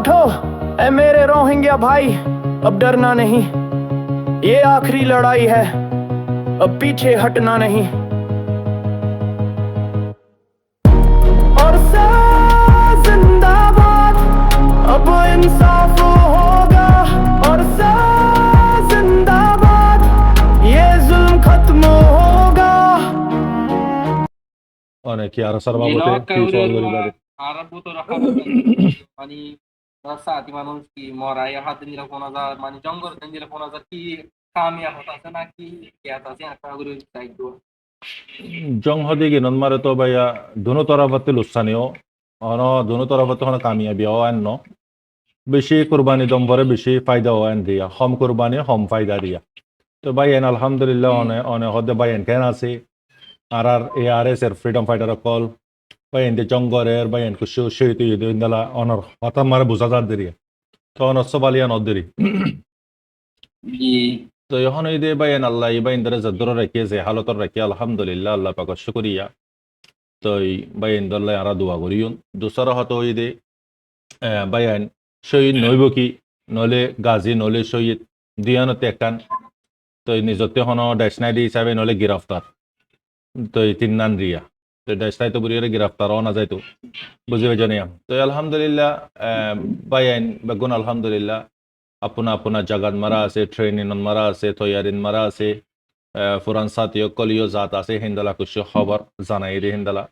उठो ऐ मेरे रोहिंग्या भाई, अब डरना नहीं, ये आखिरी लड़ाई है, अब पीछे हटना नहीं। और जिंदाबाद, अब इंसाफ होगा, और जिंदाबाद, ये जुल्म खत्म होगा। অনেকে আর সর্বাবতে Ginawa কি kayo সওয়াল rin করি mga বাদে Arab mo to mani sa ati মানুষ কি মরাই হাত দিলে 5000 মানে জঙ্গল দিলে 5000 কি কামিয়া হতা আছে না কি কিয়াত আছে একটা করে চাইতো জং হদি গিনন মারে তো ভাইয়া দুনো তরফতে লুসানিও অন দুনো তরফতে হন কামিয়াবি ও আন্ন বেশি কুরবানি দম ভরে বেশি ফায়দা ও আন দিয়া হম কুরবানি হম ফায়দা দিয়া তো ভাই এন আলহামদুলিল্লাহ অনে অনে হদে ভাই এন কেন আছে আর এআরএস এর ফ্রিডম ফাইটার কল ভাই এন জঙ্গরের ভাই এন কুশু শহীদ ইন্দলা অনর হতা মারে বুঝা যার দেরিয়া তো অনর সবালিয়া নদেরি জি তো এখন এই দে ভাই এন আল্লাহ ইবা ইন্দরে জদ্দর রাখিয়েছে হালতর রাখি আলহামদুলিল্লাহ আল্লাহ পাক শুকরিয়া তো ভাই ইন্দল্লাহ আরা দোয়া করিউন দুসরা হতো ওই দে বায়ান শহীদ নইব কি নলে গাজী নলে শহীদ দিয়ানতে একখান তো নিজতে হন ডেসনাইডি হিসাবে নলে গিরফতার তো তিন নান রিয়া তো ডেসনাই তো বুড়িয়ে গিরফতার না যাইতো বুঝি জানিয়া তো আলহামদুলিল্লাহ বায়ান বেগুন আলহামদুলিল্লাহ আপনা আপনা জাগাত মারা আছে ট্রেনিন মারা আছে তৈয়ারিন মারা আছে ফুরান সাথীয় কলিও জাত আছে হিন্দালা কুশি খবর জানাই রে হিন্দালা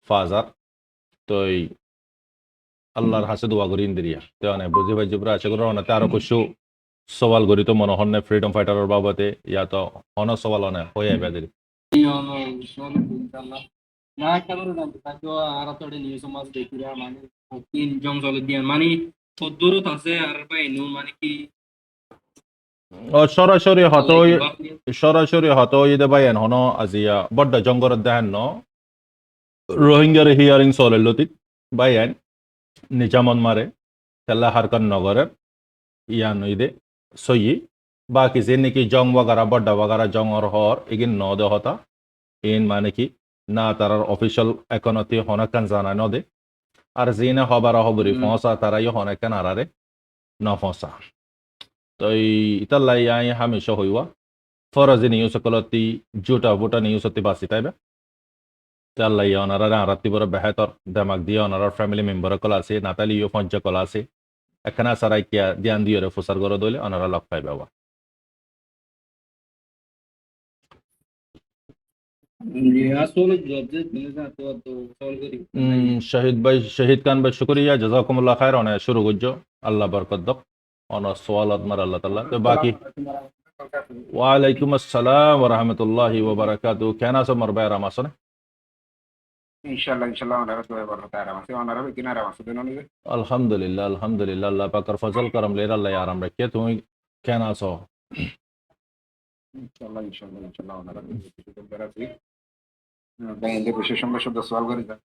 ফাজার তো আল্লাহর হাসে দোয়া করি ইন্দিরিয়া তো অনেক বুঝি ভাই জুবরা আছে করে অনেক আরো কিছু সওয়াল করি তো মনে হন ফ্রিডম ফাইটারের বাবতে ইয়া তো অন সওয়াল অনেক হয়ে বেদের না কেন জানতে তাকে আরা তো নিউজ মাস দেখিরা মানে তিন জঙ্গল দিয়ে মানে দূরত আছে আর ভাই নু মানে কি সরাসরি হতো ইদে বাইন হন আজিয়া বড্ড জঙ্গর দেহেন ন রোহিঙ্গার হিয়ারিং চলে লতিত বাইন নিজামন মারে তেল্লা হারকান নগরের ইয়ান ইদে সই বাকি যে নাকি জং বাগারা বড্ডা বাগারা জংর হর এগিন ন দে হতা ইন মানে কি না তার অফিসিয়াল একনতি হনাকান জানা নদে আর জিনে হবার হবরি ফসা তারাই হনাকান আরারে ন ফসা তো ইতাল্লাই আই হামেশা হইয়া ফরাজি নিউজ কলতি জুটা বুটা নিউজ হতে বাসি তাইবে তাল্লাই অনারা আরাতি বড় বেহতর দেমাক দিয়ে অনারার ফ্যামিলি মেম্বার কল আছে নাতালি ইউ ফঞ্জ কল আছে এখানে সারাই কিয়া ধ্যান দিয়ে ফুসার গড় দইলে অনারা লক পাইবে বাবা শহীদ ভাই শহীদ খান ভাই শুক্রিয়া জাজাকুমুল্লাহ খায়ের অনেক শুরু করছো আল্লাহ বরকত দক অনেক সোয়ালত মার আল্লাহ তাল্লাহ তো বাকি ওয়ালাইকুম আসসালাম ওয়া রাহমাতুল্লাহি ওয়া বারাকাতুহু কেন আছো মোর ভাই আরাম আছো না ইনশাল্লাহ ওনারা তো এবার হতে আরাম আছে ওনারা কিনা আরাম আছে দেন নিবে আলহামদুলিল্লাহ আলহামদুলিল্লাহ আল্লাহ পাকের ফজল করম লের আল্লাহ আরাম রাখিয়ে তুমি কেন আছো ইনশাল্লাহ ওনারা কিছু করে আছে বাইরে বিশেষ সঙ্গে শুধু সওয়াল করি যা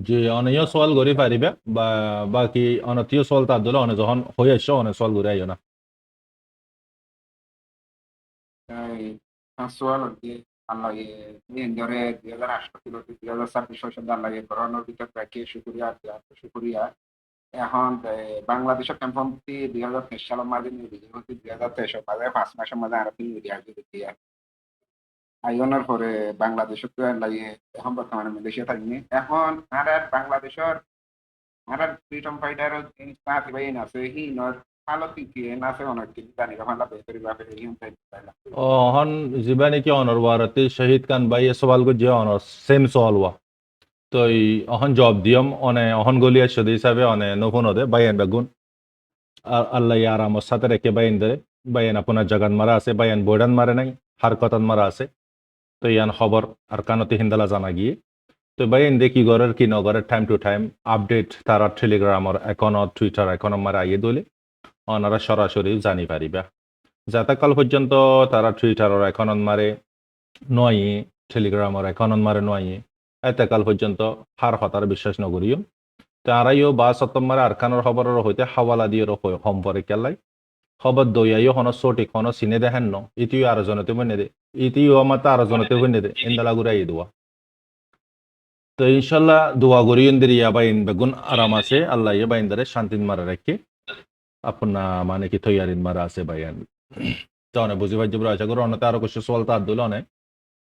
যে অনেক সোয়াল করি পারিবে বা বাকি অনতীয় সোয়াল তার দলে অনেক যখন হয়ে আসছে অনেক সোয়াল করে আইও না সওয়াল হচ্ছে আল্লাহ ধরে 2018 থেকে 2026 পর্যন্ত আল্লাহ করোনার ভিতর রাখি শুকরিয়া এখন বাংলাদেশের ক্যাম্পটি 2023 সালের মাঝে নিয়ে 2023 মাঝে 5 মাসের মাঝে আরো 3 মিলিয়ন দিয়ে আইনের পরে বাংলাদেশে তো লাগে এখন বর্তমানে মালয়েশিয়া থাকি এখন আর বাংলাদেশের আর ফ্রিডম ফাইটার সাথে ভাই আছে হি নর ভালো কি আছে অনেক কিছু জানি ভালো বেতরি ভাবে হি হন জীবানি কি অনর ওয়ারতে শহীদ খান ভাই সওয়াল গো যে অনর সেম সওয়াল ওয়া তো অহন জব দিয়ম অনে অহন গলিয়া সদ হিসাবে অনে নফুন হদে বাইন বেগুন আল্লাহ আরাম সাথে রেখে বাইন দে বাইন আপনার জাগান মারা আছে বাইন বোর্ডান মারে নাই হারকতান মারা আছে তো ইয়ান খবর আর কানতে হিন্দালা জানা গিয়ে তো বাইন দেখি ঘরের কি নগরের টাইম টু টাইম আপডেট তারা টেলিগ্রামর এখনও টুইটার এখনও মারা আইয়ে দলে ওনারা সরাসরি জানি পারিবা যাতাকাল পর্যন্ত তারা টুইটারর এখনন মারে নয় টেলিগ্রামর এখনন মারে নয় এতেকাল পর্যন্ত হার হতার বিশ্বাস নগরীয় তারাইও বা সপ্তমারে আরকানোর খবরের হইতে হাওয়ালা দিয়ে সম্পরে কেলাই খবর দইয়াইও হন সঠিক হন চিনে দেখেন ন ইতিও আরো জনতে বনে দে ইতিও আমার আরো জনতে বনে দে ইন্দালা ঘুরাই দেওয়া তো ইনশাল্লাহ দোয়া করিয়েন দের ইয়া বাইন বেগুন আরাম আছে আল্লাহ ইয়া বাইন দারে শান্তিন মারা রাখে আপনা মানে কি তৈয়ারিন মারা আছে বাইন তো অনেক বুঝি ভাই জবর আশা করো অনেক আরো কিছু সওয়াল তার দিল অনেক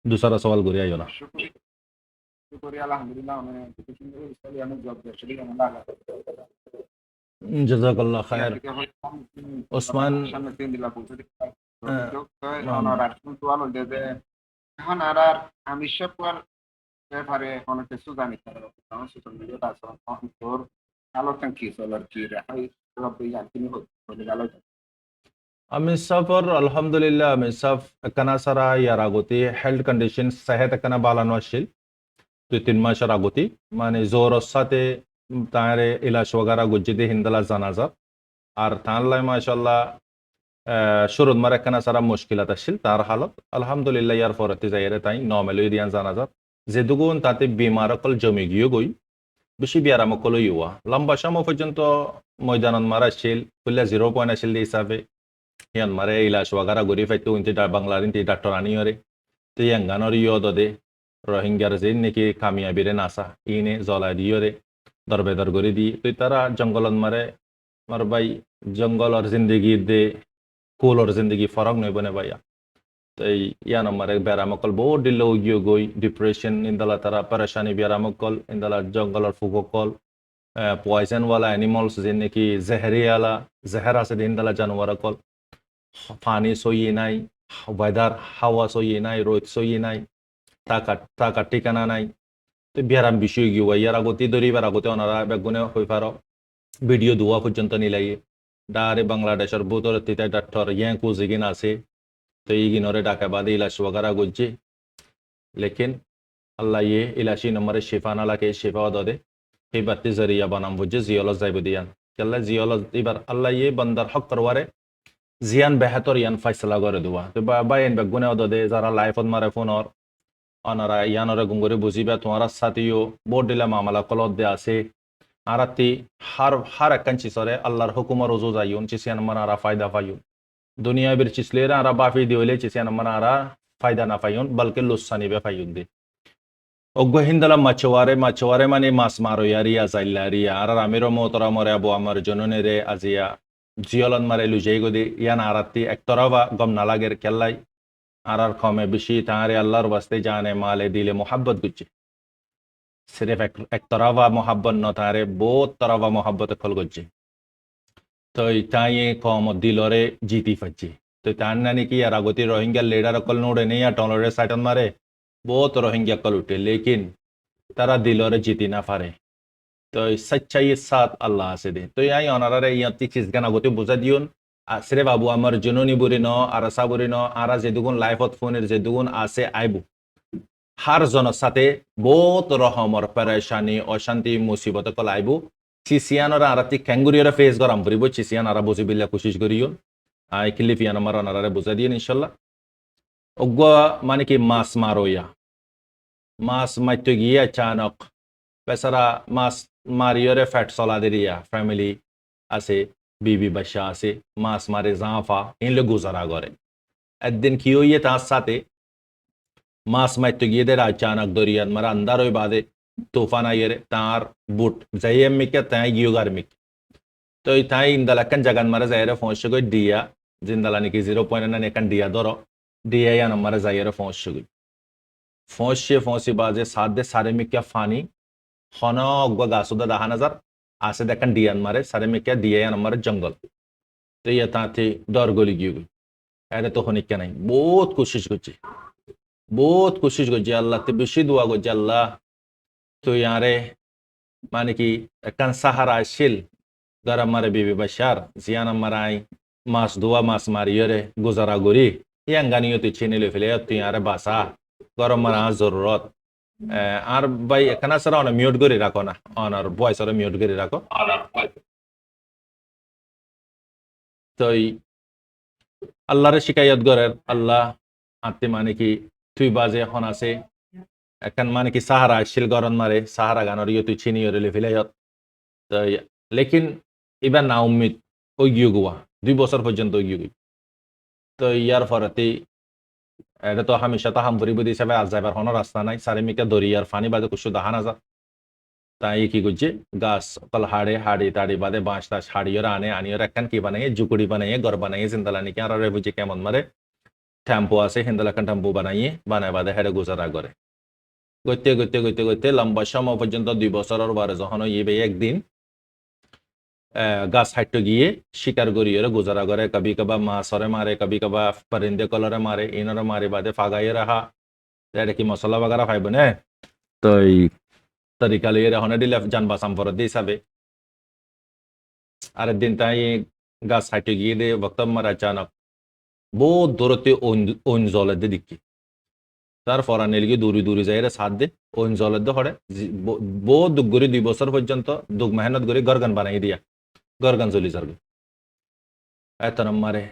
দুসারা সওয়াল করি আইও না শুকুরি শুকুরি আলহামদুলিল্লাহ মানে কিছু সুন্দর ইসলামী আমি জব করছি আমি লাগা জাজাকাল্লাহ খায়ের ওসমান সামনে 3 দিলা বলতে আহ, অনার আর কিন্তু আলো যে এখন আর আর আমি সব পর ব্যাপারে অনেক কিছু জানি তারা সোশ্যাল মিডিয়াতে আছে এখন তোর আলোচনা কি চলার কি রাখাই সব জানি তুমি হতে গেল আমি সফর আলহামদুলিল্লাহ আমি সফ একখানা সারা ইয়ার আগতি হেলথ কন্ডিশন সেহেত একখানা বালানো আসছিল 2-3 মাসের আগতি মানে জোর সাথে তাঁরে ইলাজ ওগারা গুজ্জিদে হিন্দালা জানাজা আর তাঁরলাই মাশাল্লাহ শুরুত মার একখানা সারা মুশকিলাত আসছিল তার হালত আলহামদুলিল্লাহ ইয়ার ফরতে যাইরে তাই নর্মাল দিয়ান জানাজা যে দুগুণ তাতে বিমার অকল জমি গিয়ে গই বেশি বিয়ারাম অকল ইউয়া লম্বা সময় পর্যন্ত ময়দানত মারা আসছিল ফুল্লা 0 পয়েন্ট আসছিল হিসাবে ইয়ান মারে ইলাজ ওগারা গরি ফাইতে উনতি বাংলার ইনতি ডাক্তার আনিয়রে তো ইয়াঙ্গানোর ইয় দদে রোহিঙ্গার যে নাকি কামিয়াবিরে নাসা ইনে জলা দিয়রে দরবেদর করে দি তুই তারা জঙ্গলত মারে মার ভাই জঙ্গলর জিন্দগি দে কুলর জিন্দগি ফরক নই বনে ভাইয়া তো ইয়ান মারে বেড়ামকল বহু দিল্ল গিয়ে গই ডিপ্রেশন ইন্দালা তারা পরেশানি বেড়ামকল ইন্দালা জঙ্গলর ফুককল পয়জনওয়ালা অ্যানিমালস যে নাকি জেহরিয়ালা জেহের আছে ইন্দালা জানোয়ারকল পানি সইয়ে নাই ওয়েদার হাওয়া সইয়ে নাই রোদ সইয়ে নাই টাকা ঠিকানা নাই তো বিয়ারাম বিষয় গিয়ে ইয়ার আগতে দরিবার আগতে ওনারা বেগুনে হয়ে পারো ভিডিও দোয়া পর্যন্ত নিলাইয়ে ডারে বাংলাদেশের বুতর তিতাই ডাক্তার ইয়াং কুজিগিন আছে তো ইগিনরে ডাকা বাদে ইলাশ ওগারা গুজ্জে লেকিন আল্লাহ ইয়ে ইলাশি নম্বরে শেফা নালাকে শেফা দদে এই বাতি জরিয়া বানাম বুঝে জিয়লস যাইব দিয়ান কেল্লা জিয়লস এবার আল্লাহ ইয়ে বান্দার হক করওয়ারে জিয়ান বেহাতর ইয়ান ফাইসলা করে দেওয়া তো বা এন বেগুনে দদে যারা লাইফত মারে ফোনর অনারা ইয়ানরে গুঙ্গরে বুঝিবা তোমার সাথেও বোর্ড দিলে মামলা কলত দে আছে আরাতি হার একখান চিসরে আল্লাহর হুকুমর রোজো যাইউন চিসিয়ান মানারা ফায়দা পাইউন দুনিয়া বির চিসলেরা আরা বাফি দিওলে চিসিয়ান মানারা ফায়দা না পাইউন বলকে লুসানি বে পাইউন দে অজ্ঞ হিন্দালা মাছওয়ারে মানে মাছ মারো ইয়ারিয়া জাইলারিয়া আর আমিরো মোতরা মরে আবু আমার জননে রে আজিয়া জিয়লন মারে লুজাই গদি ইয়ান আরাতি একতরাবা গম নালাগের কেল্লাই আর কমে বেশি তাঁরে আল্লাহর বাস্তে জানে মালে দিলে মোহাব্বত গুচ্ছে সিরেফ এক তরাবা মোহাব্বত ন তাঁরে বহুত তরাবা মোহাব্বত খল গুচ্ছে তো তাই কম দিলরে জিতি ফাচ্ছি তো তার নানি কি আর আগতি রোহিঙ্গা লিডার কল নোড়ে নেই আর টলরে সাইটন মারে বহুত রোহিঙ্গা কল উঠে লেকিন তারা দিলরে জিতি না পারে তো সচ্চাই সাথ আল্লাহ আছে দে তো ইয়াই অনারারে ইয়াতি চিজ গান আগতি বুঝা দিউন আসরে বাবু আমার জননী বুড়ি ন আর আসা বুড়ি ন আর যে দুগুণ লাইফত ফোনের যে দুগুণ আছে আইবু হার জনের সাথে বহুত রহমর পেরেশানি অশান্তি মুসিবত কল আইবু চিসিয়ানরা আরাতি ক্যাঙ্গুরিয়রা ফেস গরাম পড়িব চিসিয়ান আরা বুঝি বিল্লা কোশিশ করিও আই কিলিফিয়ান আমার অনারারে বুঝা দিয়ে ইনশাল্লাহ অজ্ঞ মানে কি মাছ মারোয়া মাছ মারতে গিয়ে আচানক বেচারা মাছ মারিয়রে ফ্যাট চলা দিয়া ফ্যামিলি আছে বিবি বাচ্চা আছে মাছ মারে জাফা এনলে গুজারা করে একদিন কি হইয়ে তার সাথে মাছ মারতে গিয়ে দের আচানক দরিয়ান মারা আন্দার ওই বাদে তুফান আইয়ের তার বুট যাইয়ে মিকে তাই গিয়ে গার্মিক তো তাই ইন্দালাকান জাগান মারা যাইরে পৌঁছে গই দিয়া জিন্দালা নাকি 0.9 একান দিয়া ধরো দিয়া ইয়ান মারা যাইরে পৌঁছে গই পৌঁছে বাজে সাদে সারে মিকা ফানি খন গাছুদা 10,000 আছে দেখান ডিয়ান মারে সারে মিকা দিয়া ইয়ান মারে জঙ্গল তো ইয়া তাতে ডর গলি গিয়ে গই এটা তো হনিকা নাই বহুত কোশিশ করছি আল্লাহ তে বেশি দোয়া করছি আল্লাহ তো ইয়ারে মানে কি একখান সাহারা আসছিল গরম মারে বিবি বাসার জিয়ান মারাই মাছ দোয়া মাছ মারিয়রে গুজারা গরি ইয়াং গানিও তুই ছিনিলে ফেলে তুই আরে বাসা গরম মারা জরুরত আর ভাই এখানে সারা অনেক মিউট করে রাখো না অনার ভয়েস আরো মিউট করে রাখো তো আল্লাহরে শিকায়ত করেন আল্লাহ আত্মে মানে কি তুই বাজে এখন আছে এখন মানে কি সাহারা আসছিল গরম মারে সাহারা গানোর ইয়ে তুই ছিনি রেলে ফেলাইত তো লেকিন এবার না উম্মিদ ওই গিয়ে গোয়া 2 বছর পর্যন্ত ওই গিয়ে তো ইয়ার ফরাতে এটা তো হামেশা তো হামপুরি বুদ্ধি হিসাবে আজ যাবার কোনো রাস্তা নাই চারিমিকা দরিয়ার ফানি বাদে কুসু দাহা না যা তাই কি করছে গাছ কল হাড়ে হাড়ি তাড়ি বাদে বাঁশ টাস হাড়িও আনে আনিও একখান কি বানাইয়ে জুকুড়ি বানাইয়ে ঘর বানাইয়ে জিন্দালানি কে আর বুঝে কেমন মারে টেম্পো আছে হিন্দালাখান টেম্পো বানাইয়ে বানায় বাদে হেডে গুজারা করে গইতে গইতে গইতে গইতে লম্বা সময় পর্যন্ত 2 বছরের বারে যখন ইবে একদিন গাছ হাইটে গিয়ে শিকার করিয়ে গুজারা করে কবি কবা মাছরে মারে কবি কবা পরিন্দে কলরে মারে ইনরে মারে বাদে ফাগাইয়ে রাখা এটা কি মশলা বাগারা খাইব না তো এই তরিকা লিয়ে হনে দিলে যান বাসাম ফরত দিয়ে হিসাবে আরেক দিন তাই গাছ হাইটে গিয়ে দিয়ে বক্তব্য মারা আচানক বহুত দূরতে ওন জলের দিয়ে দিকি তার ফরানে লিগে দূরে দূরে যাই সাথ দে ওন জলের দিয়ে হরে বহুত দুঃখ করে 2 বছর পর্যন্ত দুঃখ মেহনত করে গরগান বানাই দিয়া গরগান জ্বলি যার গই এত মারে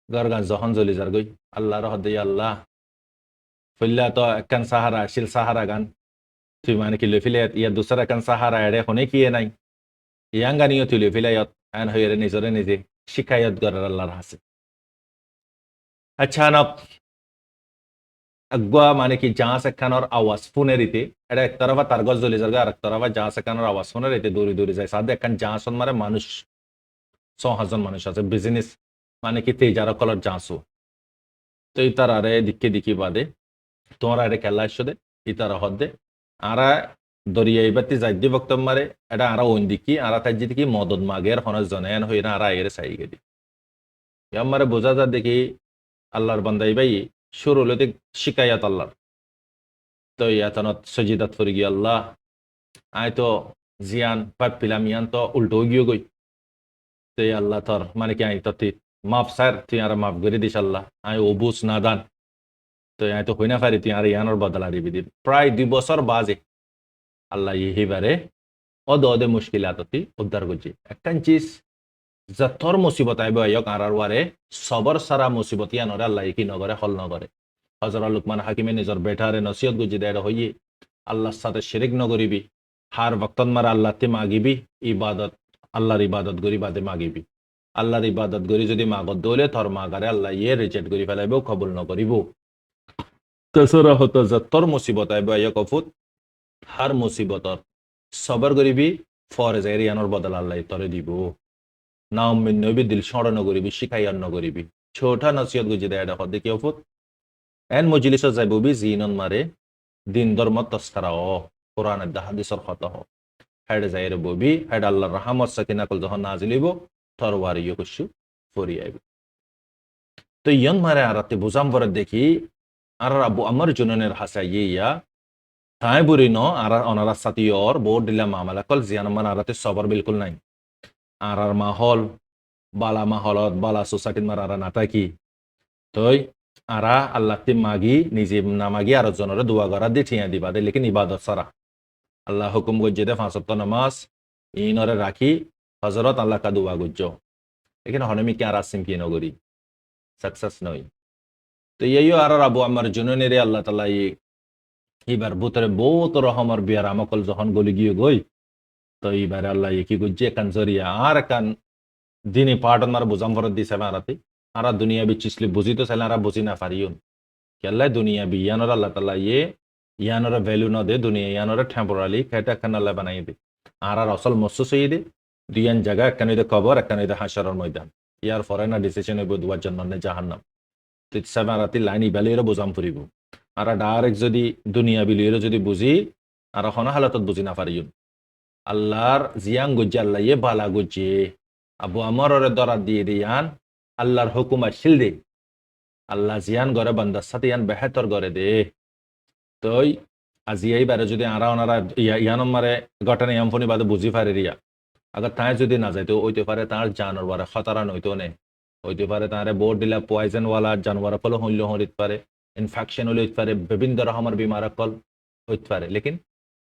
গরগান যখন জ্বলি যার গই আল্লাহ রহ দিয়ে আল্লাহ ফিল্লা তো একখান সাহারা শিল সাহারা গান তুই মানে কি লফিলে ইয়া দুসরা একখান সাহারা এড়ে হনে কি নাই ইয়াং গানিও তুই লফিলাইয়ত আন হয়ে নিজরে নিজে শিকায়ত করার আল্লাহর হাসে আচ্ছা নব আগুয়া মানে কি জাহাজ একখানোর আওয়াজ ফোনে রীতে এটা এক তরফা তার গজ জ্বলি যাবে আর এক তরফা জাহাজ একখানোর আওয়াজ ফোনে রীতে দূরে দূরে যায় সাথে একখান জাহাজ মারে মানুষ 6,000 মানুষ আছে বিজনেস মানে কি তেজারা কলার জাহাজও তো ইতার আরে দিকে দিকে বাদে তোমার আরে খেলা আসছো দে ইতারা হদ্দে আরা দরিয়া ইবাতি যাই দি বক্তব্য মারে এটা আরা ওন দিকি আরা তাই দিকে মদত মাগের হনস জনায়ন হই না আরা এর সাই গেদি আমারে বোঝা যা দেখি আল্লাহর বান্দাই ভাই শুরু হলো শিকায়াত আল্লাহর তো ইয়াতনত সজিদাত ফরি গিয়ে আল্লাহ আয় তো জিয়ান পাপ পিলাম ইয়ান তো উল্টো গিয়ে গই তো আল্লাহ তোর মানে কি আই তো তুই মাফ স্যার তুই আর মাফ করে দিস আল্লাহ আয় অবুস নাদান তো আয় তো হই না পারি তুই আর ইয়ানোর বদলা দিবি দিবি প্রায় 2 বছর বাজে আল্লাহ ইহিবারে অদে মুশকিলাততি উদ্ধার করছি একখান চিজ যথর মুসিবত আইব আয়ক আর ওয়ারে সবর সারা মুসিবত ইয়ানরে আল্লাহ কি নগরে হল নগরে হযরত লুকমান হাকিমে নিজর বেটারে নসিহত গুজি দেড় হইয়ে আল্লাহর সাথে শিরিক নগরিবি হার বক্তন মারা আল্লাহ তে মাগিবি ইবাদত আল্লাহর ইবাদত গরি বাদে মাগিবি আল্লাহর ইবাদত গরি যদি মাগত দলে থর মাগারে আল্লাহ ইয়ে রিজেক্ট করি ফেলাইব কবুল নকরিব তেসরা হতো যথর মুসিবত আইব আয়ক অফুত হার মুসিবতর সবর করিবি ফরজ এরিয়ানোর বদল আল্লাহ তরে দিব না উম্মিন নবী দিল স্মরণ করিবি শিখাইয়ান নগরিবি ছোটা নসিহত গুজি দেয় এটা দেখি অফুত এন মজলিস যাইববি জিনন মারে দিন ধর্ম তস্কারা ও কোরআনের দা হাদিসর খত হ হেড যাইরে ববি হেড আল্লাহর রহমত সাকিনা কল যখন নাজিলিব তরওয়ার ইয়ে কুশু ফরি আইব তো ইয়ন মারে আরাতে বুজাম পরে দেখি আর আবু আমার জুননের হাসা ইয়া তাই বুড়ি ন আর অনারা সাথী ওর বোর্ড দিলাম মামলা কল জিয়ান মান আরাতে সবর বিলকুল নাই আর মাহল বালা মাহলত বালা সোসাইটির মার আর নাটাকি তই আরা আল্লাহ তি মাগি নিজে না মাগি আর জনরে দোয়া করা দি ঠিয়া দিবা দে লেকিন ইবাদত সারা আল্লাহ হুকুম গজ্জে দে 5 ওয়াক্ত নামাজ ইনরে রাখি হযরত আল্লাহ কা দোয়া গজ্জ এখানে হনমি কি আর আসিম কি নগরি সাকসেস নই তো ইয়ো আর আবু আমার জুননের আল্লাহ তাআলা এবার বুতরে বহুত রহমর বিয়ার আমকল যখন গলি গিয়ে গই তো এইবার আল্লাহ কি গজ্জে কান জরিয়া আর কান দিনে পাটন মার বুজাম ফরত দিছে মারাতে আরা দুনিয়া বিচিসলি বুঝি তো চাইলে আরা বুঝি না পারিউন কেল্লাই দুনিয়া বি ইয়ানোর আল্লাহ তাআলা ইয়ানোর ভ্যালু ন দে দুনিয়া ইয়ানোর টেম্পোরারি খেটা খান আল্লাহ বানাই দে আর আসল মসুস হই দে দুইয়ান জায়গা একখান হইতে কবর একখান হইতে হাসরের ময়দান ইয়ার ফরেনা ডিসিশন হইব দুয়ার জন্য জাহান্নাম তো সামারাতি লাইন ইবালির বুজাম ফুরিব আর ডাইরেক্ট যদি দুনিয়া বিলির যদি বুঝি আর হন হালাতত বুঝি না পারিউন আল্লাহর জিয়াং গজ্জে আল্লাহ ইয়ে বালা গজ্জে আবু আমরের দরাত দিয়ে দিয়ান আল্লাহর হুকুম আসিল দে আল্লাহ জিয়ান গরে বান্দার সাথে ইয়ান বেহেতর করে দে তই আজি এইবারে যদি আরা ওনারা ইয়ান মারে ঘটনা ইয়ামফনি বাদে বুঝি পারে রিয়া আগার তাই যদি না যাইতো ওইতে পারে তার জানোর বারে খতরা নইতো নে হইতে পারে তারে বোর্ড দিলা পয়জন ওয়ালা জানোয়ার ফল হইল হইতে পারে ইনফেকশন হইতে পারে বিভিন্ন রকমের বিমার কল হইতে পারে লেকিন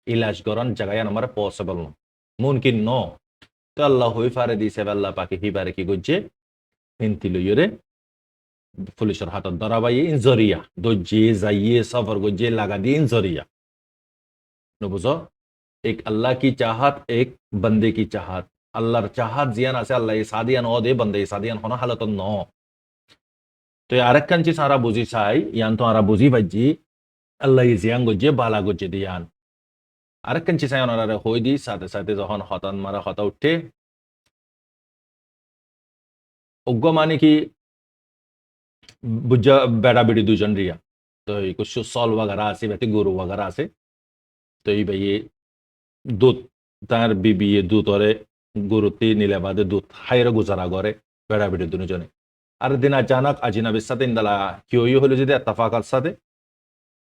ইলাজ গরন জায়গায় আমার পসিবল ন মুমকিন ন তো আল্লাহ হই পারে দিছে আল্লাহ পাকে হিবারে কি গজ্জে হিন্তি লইরে পুলিশের হাতত ধরাবাই ইনজরিয়া দজ্জে যাইয়ে সফর গজ্জে লাগা দিয়ে ইনজরিয়া বুঝো এক আল্লাহ কি চাহাত এক বন্দে কি চাহাত আল্লাহর চাহাত জিয়ান আছে আল্লাহ সাদিয়ান ও দে বন্দে সাদিয়ান হন হালত ন তো আরেকখান চিজ আরা বুঝি চাই ইয়ান তো আরা বুঝি পাইছি আল্লাহ জিয়াং গজ্জে বালা গজ্জে দিয়ান আরেকখান চিজ ওনারা হই দি সাথে সাথে যখন হতান মারা হতা উঠে অজ্ঞ মানে কি বুঝা বেড়া বেড়ি দুজন রিয়া তো এই কিছু সল वगैरह আছে বেতে গরু वगैरह আছে তো এই ভাই দুধ তার বিবি দুধ ওরে গরুতি নিলে বাদে দুধ হাইরে গুজারা করে বেড়া বেড়ি দুজনে আর দিন আচানক আজিনাবির সাথে ইন্দালা কিউই হলো যদি এত্তাফাকার সাথে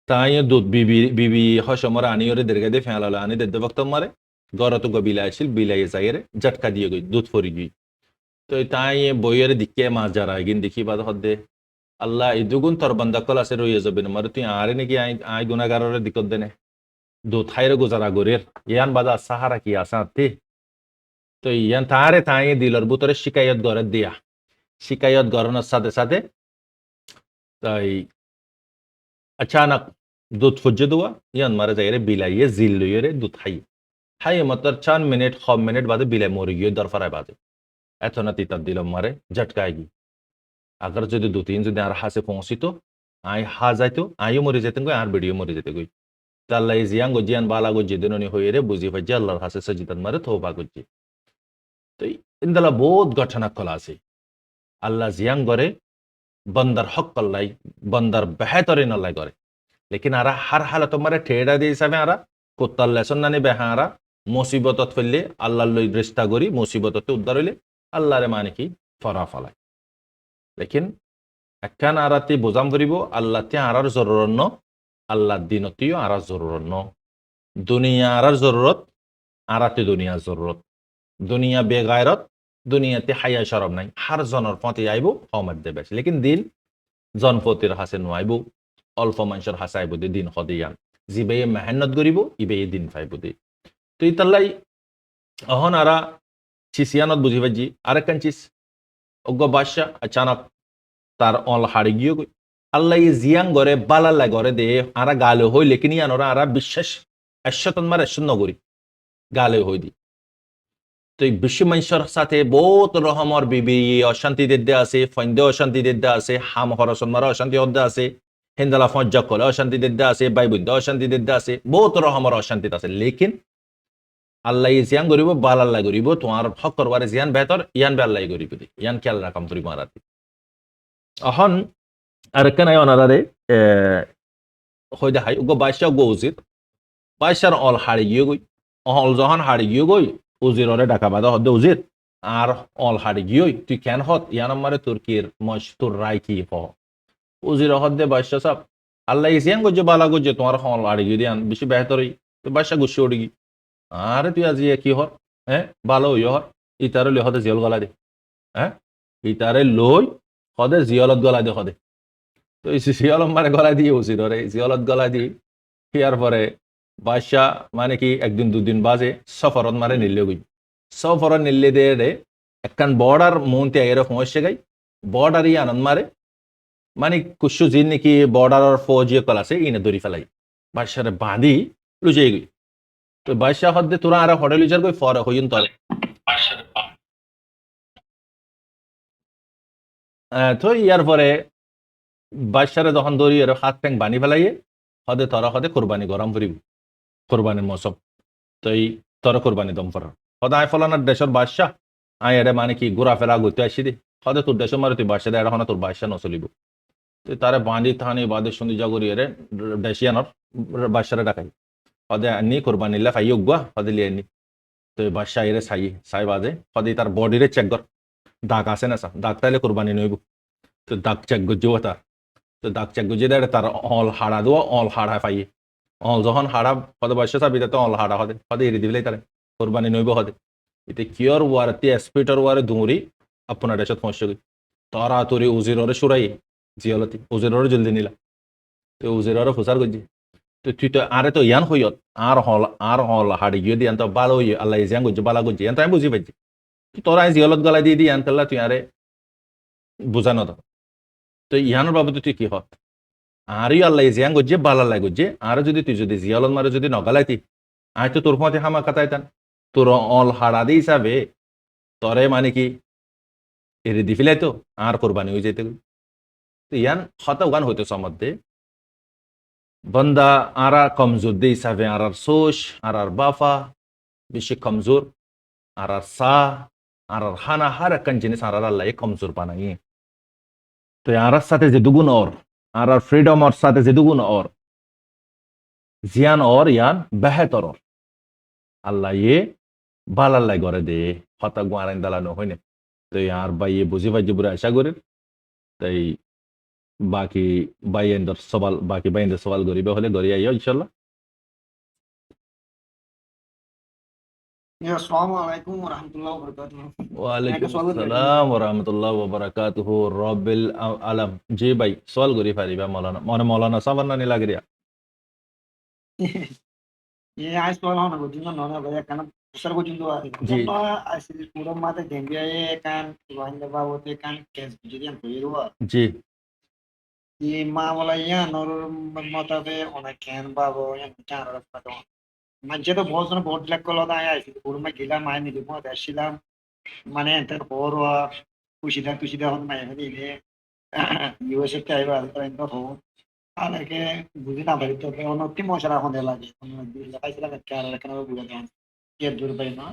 তাই দুধ বিবি হসমরে আনি ওরে দেরগে দিয়ে ফেলালো আনি দেদ্দে বক্ত মারে গরত গো বিলাই ছিল বিলাই যাইরে ঝটকা দিয়ে গই দুধ ফরি গই তো তাই বইয়ের দিকে মাছ যারা গিন দেখি বাদ হদ্দে আল্লাহ এই দুগুণ তোর বন্দাকল আছে রইয়ে যাবে না মারে তুই আরে নাকি আই গুনাগারের দিকত দেনে দুধ হাইরে গুজারা গরের ইয়ান বাদা সাহারা কি আসাতে তো ইয়ান তারে তাই দিলর বুতরে শিকায়ত গরে দিয়া শিকায়ত গরনের সাথে সাথে তাই अचानक दूध फुज्जे दुआ यान मारे जाइरे बिलाइए जिल लुइरे दूध हाई मतलब 4 मिनट 6 मिनट बाद बिलाई मरी गई दरफराय बाद एथना तीता दिल मारे झटकाएगी अगर যদি দু তিন যদি আর হাসে পৌঁছিত আই হা যাইতো আইও মরে যেতেন গো আর ভিডিও মরে যেতে গই তাল্লাই জিয়াং গো জিয়ান বালা গো যেদিননি হইরে বুঝি ভাই আল্লাহর হাসে সজিদান মারে তওবা গজি তো ইনদালা বহুত ঘটনা কলা আছে আল্লাহ জিয়াং করে बंदर हक कल्लाई बंदर बेहतरीन अल्लाह करे लेकिन आरा हर हालत मारे ठेड़ा दे हिसाबे आरा कुत्तार लेसन नानी बेहारा मुसीबत फेलले अल्लाह लई रिश्ता करी मुसीबत उद्धार हইলে আল্লাহ রে মানে কি ফরা ফলায় लेकिन একখান আরাতে বোজাম করিব আল্লাহ তে আরার জরুরত ন আল্লাহ দিনতিও আরার জরুরত ন দুনিয়া আরার জরুরত আরাতে দুনিয়া জরুরত দুনিয়া বেগায়রত দুনিয়াতে হাইয়া শরম নাই হার জনের পথে আইব হমার দেবে লেকিন দিন জনপতির হাসে নোয়াইব অল্প মানুষের হাসে আইব দিন হদিয়ান জিবে মেহনত করিব ইবে দিন পাইব দে তো ইতাল্লাই অহন আরা চিসিয়ানত বুঝি পাইজি আরেকখান চিস অজ্ঞ বাদশা আচানক তার অল হাড়ি গিয়ে গই আল্লাহ জিয়াং গরে বালাল্লা গরে দে আরা গালে হই লেকিন ইয়ানরা আরা বিশ্বাস একশতন মার একশত নগরী গালে হই দি তো এই বিশ্ব মানুষের সাথে বহুত রহমর বিবি অশান্তি দিতে আছে ফন্দে অশান্তি দিতে আছে হাম হরসন মারা অশান্তি হতে আছে হিন্দালা ফজ্জা কলে অশান্তি দিতে আছে বাইবুদ্ধ অশান্তি দিতে আছে বহুত রহমর অশান্তি আছে লেকিন আল্লাহ জিয়ান করিব বাল আল্লাহ করিব তোমার হক করবারে জিয়ান বেহতর ইয়ান বে আল্লাহ করিব ইয়ান খেয়াল রাখাম তুই মারাতি এখন আর কেন অনারারে হই দেখাই গো বাইশা গো উচিত বাইশার অল হাড়ি গিয়ে গই অল যখন হাড়ি গিয়ে গই উজিররে ডাকা বাদা হদ্দে উজির আর অল হাড়ি গিয়ে তুই কেন হত ইয়ান আমারে তুর্কির মশতুর রায় কি হ উজির হদ্দে বাইশা সাপ আল্লাহ ইসিয়ান গজ্জে বালা গজ্জে তোমার অল হাড়ি গিয়ে দিয়ান বেশি বেহতরই তো বাইশা গুছি উড়ি গি আরে তুই আজি কি হর হ্যাঁ ভালো হই হর ইতারে লই হদে জিয়ল গলা দে হ্যাঁ ইতারে লই হদে জিয়লত গলা দে হদে তো এই জিয়ল মারে গলা দিয়ে উজিররে জিয়লত গলা দি ইয়ার পরে বাদশাহ মানে কি একদিন দুদিন বাজে সফরত মারে নিলে গই সফরত নিলে দে রে একখান বর্ডার মনতে এর পৌঁছে গাই বর্ডার ই আনন্দ মারে মানে কুশু জিন নাকি বর্ডারের ফৌজিয়ে কল আছে ইনে ধরি ফেলাই বাদশারে বাঁধি লুজে গই তো বাদশাহ হদ্দে তোরা আর হোটেল লুজার গই ফর হইন তলে তো ইয়ার পরে বাদশারে যখন ধরি এর হাত ট্যাং বানি ফেলাইয়ে হদে তরা হদে কোরবানি গরম করিব কোরবানির মৌসুম তো এই তরা কোরবানি দম ফর হদে আয় ফলানার দেশের বাদশাহ আয় এরে মানে কি ঘোরা ফেরা ঘুরতে আসি দি হদে তোর দেশের মারে তুই বাদশাহ দেয় এখন তোর বাদশাহ নচলিব তুই তারে বাঁধি থানি বাদে শুনি জাগরি এরে দেশিয়ানর বাদশারে ডাকাই হদে আনি কোরবানি লে ফাই গুয়া হদে লিয়ে আনি তো বাদশাহ এরে সাই বাজে হদে তার বডিরে চেক কর দাগ আছে না দাগ তাইলে কোরবানি নইব তো দাগ চেক গজ্জো তার তো দাগ চেক গজ্জে দেয় তার অল হাড়া দেওয়া অল হাড়া পাইয়ে অল যখন হাড়া হদে বয়সে চাবি তো অল হাড়া হদে হদে এড়ি দিবলে তারে কোরবানি নইব হদে এতে কিয়র ওয়ারতে স্পিটার ওয়ারে দৌড়ি আপনার দেশত পৌঁছে গই তরা তরি উজিররে সুরাই জিয়লতি উজিররে জলদি নিলা তো উজিররে ফুসার গজি তো তুই তো আরে তো ইয়ান হইয়ত আর হল হাড়ি গিয়ে দিয়ান তো ভালো হই আল্লাহ জিয়ান গজি বালা গজি ইয়ান তো আমি বুঝি পাইছি তুই তোরা জিয়লত গলা দিয়ে দিয়ান তাল্লা তুই আরে বুঝানো তো ইয়ানোর বাবদ তুই কি হত আরই আল্লাহ জিয়াং গজ্জে বালা লাই গজ্জে আর যদি তুই যদি জিয়ালত মারে যদি নগালাইতি আয় তো তোর পথে হামা কাতাইতান তোর অল হাড়া দিয়ে হিসাবে তরে মানে কি এরে দি ফেলাই তো আর কোরবানি হয়ে যেতে তো ইয়ান হতা গান হইতে সমধ্যে বন্দা আরা কমজোর দে হিসাবে আর সোশ আর বাফা বেশি কমজোর আর সা আর হানা হার একখান জিনিস আর আল্লাহ কমজোর বানাই তো আর সাথে যে দুগুণ ওর আর ফ্রিডম ওর সাথে যে দুগুণ ওর জিয়ান ওর ইয়ান বেহেতর ওর আল্লাহ বালাল্লাই করে দে হতা গুয়ারাইন দালানো হয়নি তো আর ভাই বুঝি ভাই বুড়ে আশা করেন তাই বাকি বাইয়েন্দ্র সওয়াল বাকি বাইয়েন্দ্র সওয়াল গরিবে হলে গড়ি আইও ইনশাল্লাহ আসসালামু আলাইকুম ওয়া রাহমাতুল্লাহি ওয়া বারাকাতুহু। ওয়ালাইকুম একটা সওয়াল আসসালাম ওয়া রাহমাতুল্লাহি ওয়া বারাকাতুহু রব্বিল আলাম জি ভাই সওয়াল গরি পারিবা মৌলানা মনে মৌলানা সাবান্না নি লাগিরিয়া আজ সওয়াল হওয়া বুঝুন না না ভাই কারণ সর বুঝুন তো জি। না আসলে পুরো মাতে গেঙ্গিয়া কান রোহিঙ্গা বাবতে কান কেস যদি আমি কইরো জি এই মামলা ইয়া নর মতাবে অনেক কেন বাবো ইয়া চার রাস্তা তো মাঝে তো বহুত জন বহুত লাগ কল দায় আইছি পুরো মা গেলাম আই নিজে মত আসছিলাম মানে এত বড় খুশিদা হন মাই হদি নে ইউএসএ টাইবা তো হন আলাকে বুঝি না পারি তো অনতি মশরা হতে লাগে পাইছিলাম একটা আর এখানে বুঝা দেন কে দূর পাই না